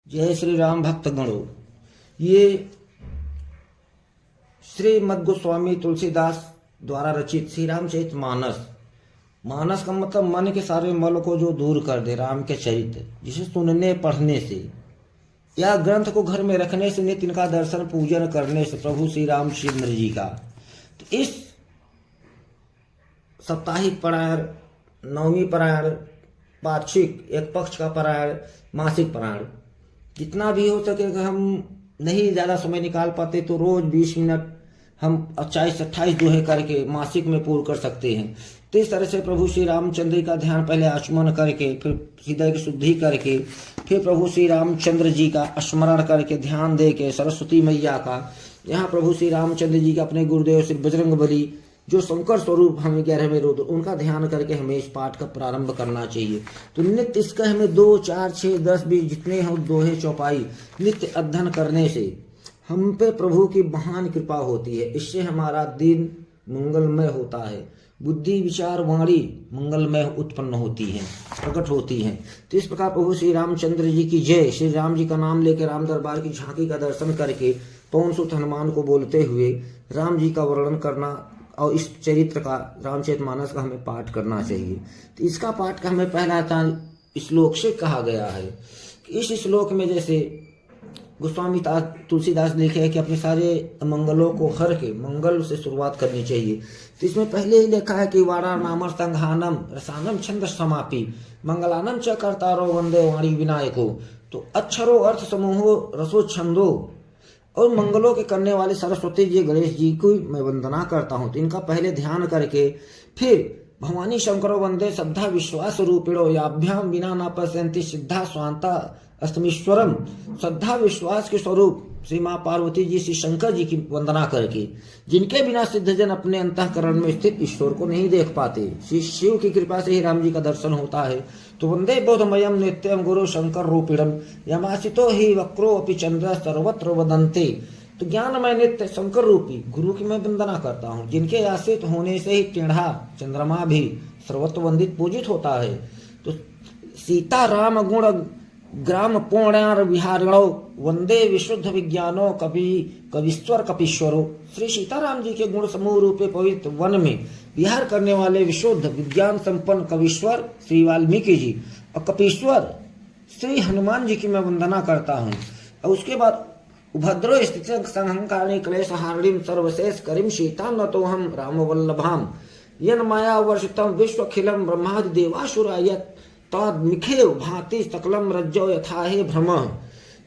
जय श्री राम भक्तगणों। ये श्रीमद् गोस्वामी तुलसीदास द्वारा रचित श्री रामचरित मानस। मानस का मतलब मन के सारे मल को जो दूर कर दे, राम के चरित्र, जिसे सुनने पढ़ने से या ग्रंथ को घर में रखने से, नित्य इनका दर्शन पूजन करने से प्रभु श्री रामचंद्र जी का। तो इस साप्ताहिक पारायण, नवमी पारायण, पाक्षिक एक पक्ष का पारायण, मासिक पारायण, जितना भी हो सके, हम नहीं ज़्यादा समय निकाल पाते तो रोज 20 मिनट हम 40-28 दोहे करके मासिक में पूर्ण कर सकते हैं। तो इस तरह से प्रभु श्री रामचंद्र का ध्यान पहले आचमन करके, फिर हृदय की शुद्धि करके, फिर प्रभु श्री रामचंद्र जी का स्मरण करके, ध्यान दे के सरस्वती मैया का, यहाँ प्रभु श्री रामचंद्र जी का अपने गुरुदेव श्री बजरंगबली जो शंकर स्वरूप हमें 11वें रुद्र, उनका ध्यान करके हमें इस पाठ का प्रारंभ करना चाहिए। तो नित्य इसका हमें 2, 4, 6, 10, 20 जितने हम दोहे चौपाई नित्य अध्ययन करने से हम पे प्रभु की महान कृपा होती है। इससे हमारा दिन मंगलमय होता है, बुद्धि विचार वाणी मंगलमय उत्पन्न होती है, प्रकट होती है। तो इस प्रकार प्रभु श्री रामचंद्र जी की जय। श्री राम जी का नाम लेकर राम दरबार की झांकी का दर्शन करके पवन सुत हनुमान को बोलते हुए राम जी का वर्णन करना और इस चरित्र का, रामचरितमानस का हमें पाठ करना चाहिए। तो इसका पाठ का हमें पहला श्लोक से कहा गया है कि इस श्लोक में जैसे गोस्वामी तुलसीदास लिखे है कि अपने सारे मंगलों को हर के मंगल से शुरुआत करनी चाहिए। तो इसमें पहले ही लिखा है कि वारा नामर संघानम रसानम छंद समापी मंगलानम च कर्तारो वंदे वाणी विनायको। तो अक्षरो अर्थ समूहो रसो छंदो, और मंगलों के करने वाले सरस्वती जी गणेश जी को मैं वंदना करता हूँ। तो इनका पहले ध्यान करके फिर भवानी शंकरो वंदे श्रद्धा विश्वास रूपिणो याभ्याम बिना न पश्यन्ति सिद्धा स्वांता अस्तमीश्वरम। श्रद्धा विश्वास के स्वरूप श्री माँ पार्वती जी श्री शंकर जी की वंदना करके, जिनके बिना सिद्धजन अपने अंतःकरण में स्थित ईश्वर को नहीं देख पाते, श्री शिव की कृपा से ही राम जी का दर्शन होता है। तो वंदे बोधमयम नित्यम गुरु शंकर रूपिणम यमासितो ही वक्रो अपि चंद्र सर्वत्र वदन्ते। तो ज्ञानमय नित्य शंकर रूपी गुरु की मैं वंदना करता हूँ, जिनके आश्रित होने से ही टेढ़ा चंद्रमा भी सर्वत्र वंदित पूजित होता है। तो सीता राम गुण ग्राम पूर्णार विहारिणो वंदे विशुद्ध विज्ञानो कविश्वर कपीश्वरो। श्री सीताराम जी के गुण समूह रूपे पवित्र वन में विहार करने वाले विशुद्ध विज्ञान संपन्न कविश्वर श्री वाल्मीकि जी और कपीश्वर श्री हनुमान जी की मैं वंदना करता हूँ। और उसके बाद उभद्रो स्थित संहंकारिणी क्लेश हारिणीम सर्वशेष करीम सीता न तो हम राम वल्लभाम यन माया वर्षितम विश्वखिलम ब्रह्मादि देवासुरायत तद्मिखेव भाति सकलम रज्जो यथा हे भ्रम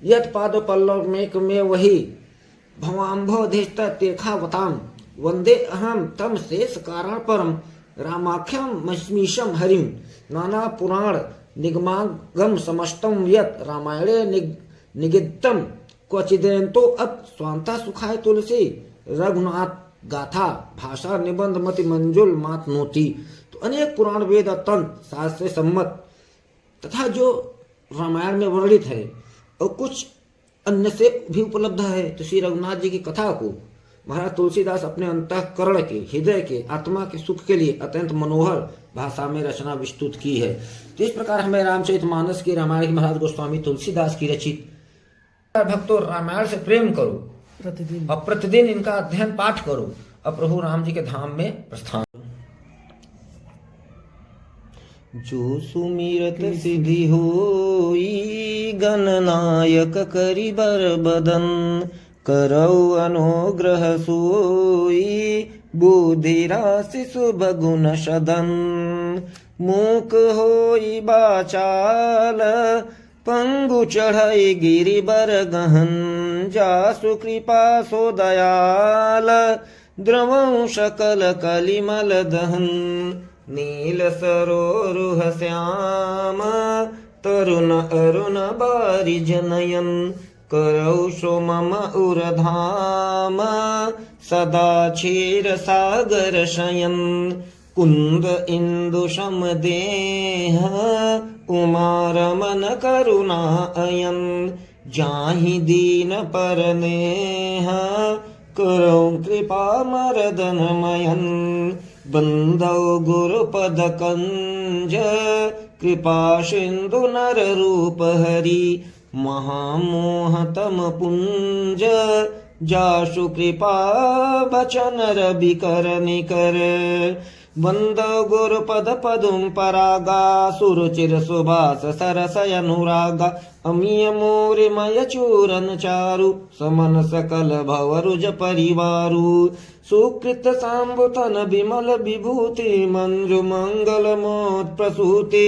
यत पाद पल्लव मेक में वही भवाम्भोधिष्ठ तीर्थावताम वंदे अहम तम शेष कारण परम रामाख्यम मस्मीशम हरिम नाना पुराण निगमागम समस्तम यत रामायणे निगिद्धम क्वचिदेन्तो अत स्वांता सुखाय तुलसी रघुनाथ गाथा भाषा निबंध मति मंजुल मात नोती। तो अनेक पुराण वेद तंत्र शास्त्र सम्मत तथा जो रामायण में वर्णित है और कुछ अन्य से भी उपलब्ध है। तो श्री रघुनाथ जी की कथा को महाराज तुलसीदास अपने अंतःकरण के, हृदय के, आत्मा के सुख के लिए अत्यंत मनोहर भाषा में रचना विस्तृत की है। तो इस प्रकार हमें रामचरितमानस की, रामायण की महाराज गोस्वामी तुलसीदास की रचित। भक्तों, रामायण से प्रेम करो प्रतिदिन, और प्रतिदिन इनका अध्ययन पाठ करो और प्रभु राम जी के धाम में प्रस्थान। जो सुमिरत सिद्धि होई गणनायक करि बर बदन करौ अनुग्रह सोई बुद्धि राशि शुभ गुण सदन मूक होई बाचाल पंगु चढ़ई गिरि बर गहन जासु कृपा सो दयाल द्रवं सकल कलिमल दहन नील सरोरुह श्याम तरुण अरुण बारिज नयन करौ सो मम उरधाम सदा क्षीर सागर शयन कुंद इंदु सम देह उमा रमन करुणा अयन जाहि दीन पर नेह करौ कृपा मरदन मयन बंधौ गुरुपद कंज कृपा सिंधु नर रूप हरि महामोहतम पुंज जासु कृपा बचन रवि कर निकर वंद गुरुपद पदुम परागा सुरुचिर सुभाष सरसय अनुरागा अमीय मोरिमय चूरन चारु समन सकल भवरुज परिवारु सुकृत सांबुतन विमल विभूति मंजु मंगल मोद प्रसूति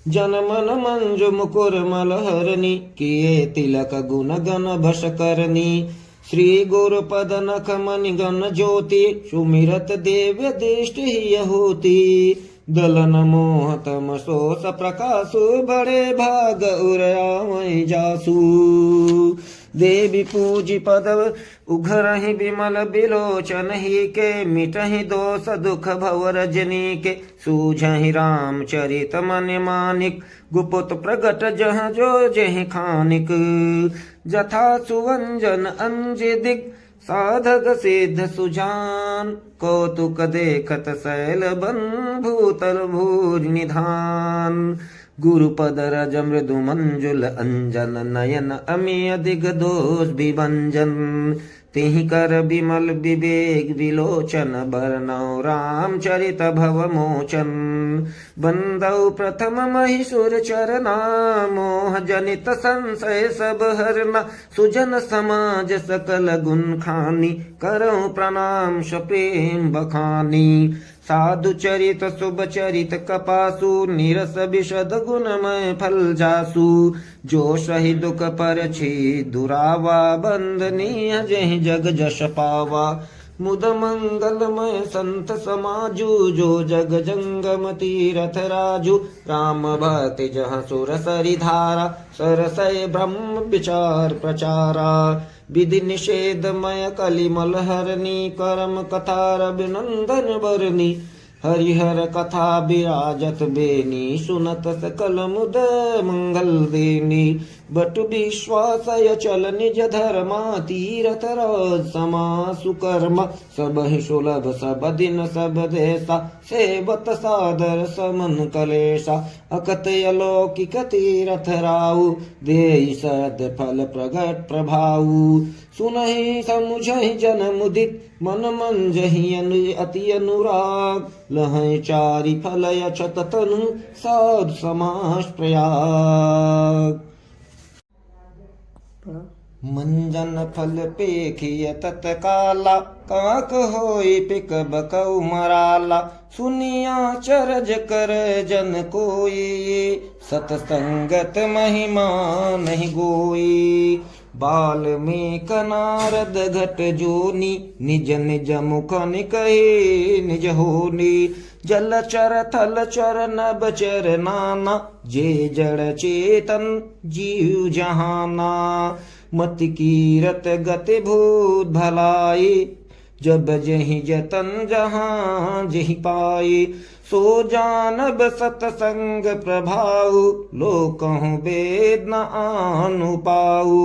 जनमन मंजु मुकुर मलहरणी किए तिलक गुण गण भस करनी श्री गुरुपद नख मणि गण ज्योति सुमिरत देव्य दृष्टि ही होती दलन मोह तम सोस प्रकाशु बड़े भाग उरयामय जासु देवी पूजी पदव उघरहि विमल बिलोचन ही के मिटहि दोष दुख भव रजनी के सूझहि राम चरित मन मानिक गुपुत प्रगट जह जो जहि खानिक जथा सुवंजन अंज दिग साधक सिद्ध सुजान कौतुक देखत शैल बन भूतल भूज निधान गुरुपद रज मृदु मंजुल अंजन नयन अमीय दिग दोष विभंजन तिहि कर विमल विवेक विलोचन बरनौ रामचरित भव मोचन बंदौ प्रथम महिषुर चरना मोह जनित संशय सब हरना सुजन समाज सकल गुण खानी करौ प्रणाम सप्रेम बखानी साधु चरित शुभ चरित कपासु निरस विशद गुणमय फल जासु जो सही दुख पर छी दुरावा बंदनीय जहि जग जश पावा मुद मंगलमय संत समाजु जो जग जंगम तीरथ राजु राम भक्ति जहाँ सुर सरि धारा सरसय ब्रह्म विचार प्रचारा विधि निषेधमय कलिमल हरणी करम कथा रविनंदन बरनी हरिहर कथा विराजत बेनी सुनत सकल मुद मंगल देनी बट विश्वासय चल निज धर्मा तीरथ राज समा सुकर्मा सब ही सुलभ सब दिन सब देसा सेवत सादर समन कलेसा अकत अलौकिक तीरथ राउ देई सद फल प्रगट प्रभाऊ सुनहि समुझहि जन मुदित मन मंजहि अति अनुराग लहै चारि फलय छत तनु साध समास प्रयाग मंजन फल पेखिय तत्काला काक होई पिक बकौ मराला सुनिया चरज कर जन कोई सतसंगत महिमा नहीं गोई बाल्मीक नारद घट जोनी निज निज मुख निकहे निज होनी जल चर थल चर नभ चर नाना जे जड़ चेतन जीव जहाना मति कीरत गति भूत भलाई जब जहि जतन जहाँ जहि पाई सो जानब सतसंग प्रभाव लोकहु वेद न आनु पाऊ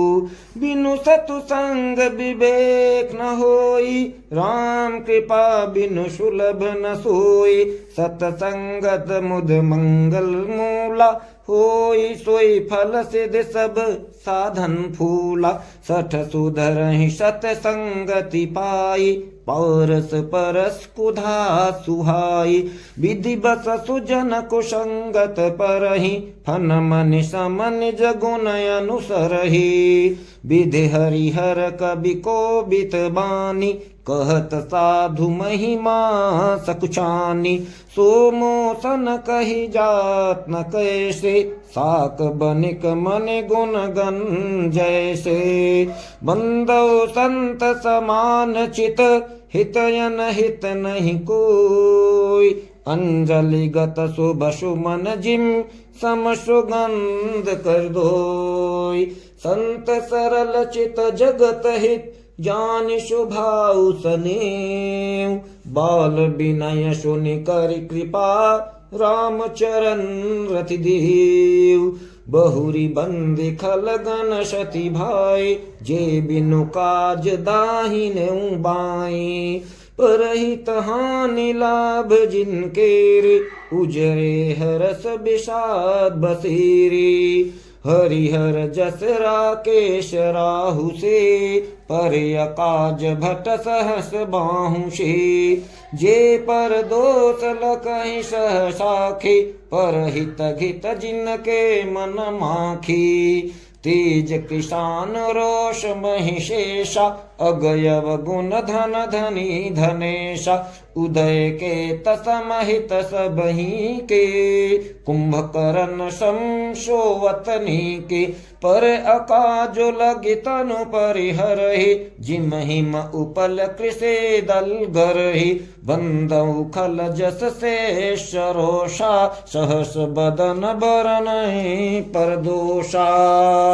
बिनु सतुसंग विवेक न होई राम कृपा बिनु सुलभ न सोई सतसंगत मुद मंगल मूला होई सोई फल सिद्ध सब साधन फूला सठ सुधरहि सत संगति पाई पौरस परस कुधा सुहाई विधि बस सुजन कुसंगत परहि फन मन समन जगुन अनुसरहि विधि हरिहर कवि कोबित बानी कहत साधु महिमा सकुचानी सोमोसन कही जात न कैसे साक बनिक मन गुण गण जैसे बंदौ संत समान चित हितयन हित नहीं कोई अंजलि गत शुभ सुमन जिम सम सुगंध कर दोई संत सरल चित जगत हित जान शुभाउ सनेव बाल विनय सुनि कर कृपा राम चरण रति देव बहुरी बंदी खल गण सती भाई जे बिनु काज दाहिने बाई परहित हानि लाभ जिनके रे उजरे हरस विषाद बसेरी हरिहर जस राकेश राहु से, पर अकाज भट सहस बाहु से। जे पर दोष लकहि सह साखी, पर हित घित जिनके मन माखी। तेज किसान रोष महिषेशा, अगयव गुण धन धनी धनेशा। उदय के तसमहित सबही के, कुंभकर्ण संशोवतनी के। पर अकाजो लगी तनु परिहरहि, जिम हिम उपल कृषे दल गरहि। बंदौ खल जस शेष रोषा, सहस बदन बरनहि परदोषा।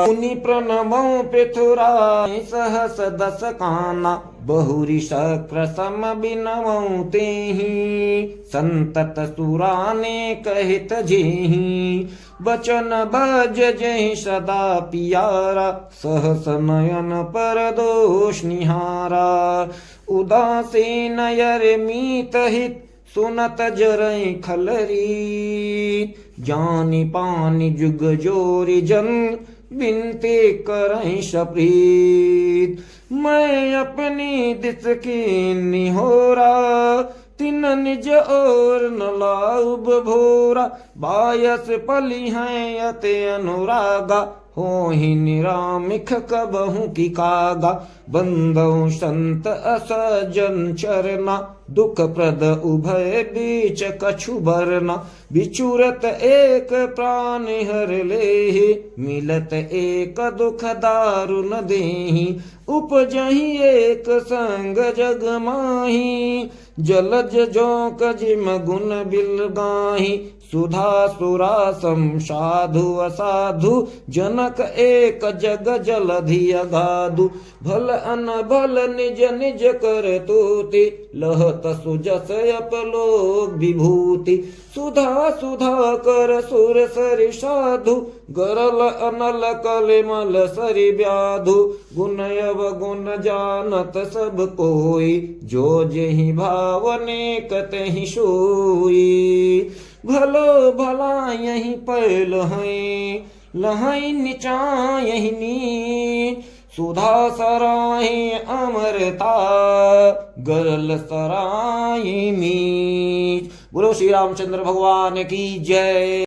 मुनि प्रणमौ पृथुराय सहस दस काना, बहुरी शक्र सम बिनवौ तेहि। संतत सुराने कहित जेहि, बचन बज जहि सदा पियारा। सहस नयन पर दोष निहारा, उदासीन यर मीत हित। सुनत जरई खलरी, जानि पानि जुग जोरी जन। बिनते करहि सप्रीत, मैं अपनी दिस की निहोरा। तिन निज और न लाउब भोरा, बायस पली हैं अति अनुरागा। होहि निरामिख कबहु की कागा, बंदौ संत असजन चरना। दुख प्रद उभय बीच कछु बरना, बिचुरत एक प्राण हर लेहि। मिलत एक दुख दारुन देहि, उपजहि एक संग जग माही। जलज जोक जिम गुण बिलगाही, सुधा सुरा सम साधु असाधु। जनक एक जग जलधि अगाधु, भल अनभल निज निज कर तूति। लहत सुजस अपलोक विभूति, सुधा सुधा कर सुर सरि साधु। गरल अनल कलिमल सरि व्याधु, गुण अवगुण जानत सब कोई। जो जेहि भावने कतहि सोई, भलो भला यही पैल हैं। लहै नीचा यही नीच, सुधा सराहि अमरता। गरल सराहि मीच। बोलो श्री रामचंद्र भगवान की जय।